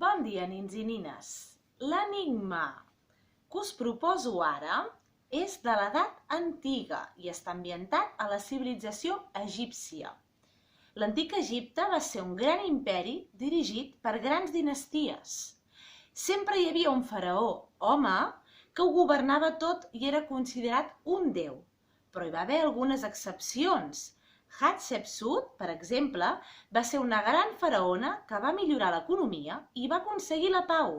Bon dia, nins i nines. L'enigma que us proposo ara és de l'edat antiga i està ambientat a la civilització egípcia. L'antic Egipte va ser un gran imperi dirigit per grans dinasties. Sempre hi havia un faraó, home, que ho governava tot i era considerat un déu. Però hi va haver algunes excepcions. Hatshepsut, per exemple, va ser una gran faraona que va millorar l'economia i va aconseguir la pau,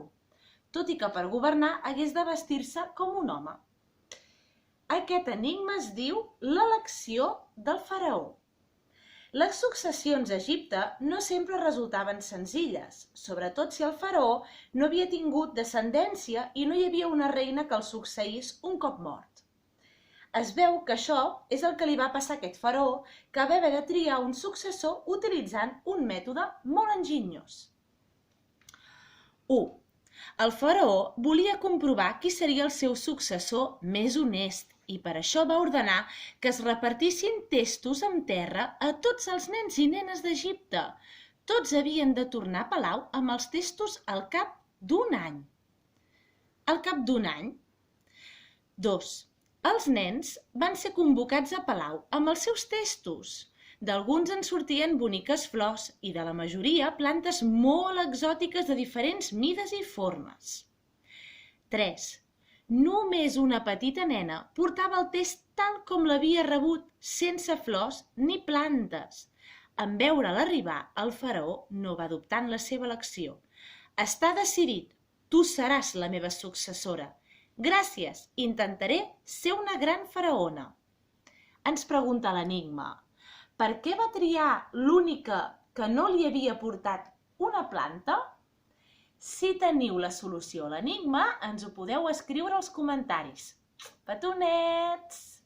tot i que per governar hagués de vestir-se com un home. Aquest enigma es diu l'elecció del faraó. Les successions a Egipte no sempre resultaven senzilles, sobretot si el faraó no havia tingut descendència i no hi havia una reina que el succeís un cop mort. Es veu que això és el que li va passar a aquest faraó, que va haver de triar un successor utilitzant un mètode molt enginyós. 1. El faraó volia comprovar qui seria el seu successor més honest i per això va ordenar que es repartissin testos amb terra a tots els nens i nenes d'Egipte. Tots havien de tornar a palau amb els testos al cap d'un any. Al cap d'un any. 2. Els nens van ser convocats a palau amb els seus testos. D'alguns en sortien boniques flors i de la majoria plantes molt exòtiques de diferents mides i formes. 3. Només una petita nena portava el test tal com l'havia rebut, sense flors ni plantes. En veure'l arribar, el faraó no va dubtar en la seva elecció. Està decidit, tu seràs la meva successora. Gràcies, intentaré ser una gran faraona. Ens pregunta l'enigma, per què va triar l'única que no li havia portat una planta? Si teniu la solució a l'enigma, ens ho podeu escriure als comentaris. Petonets!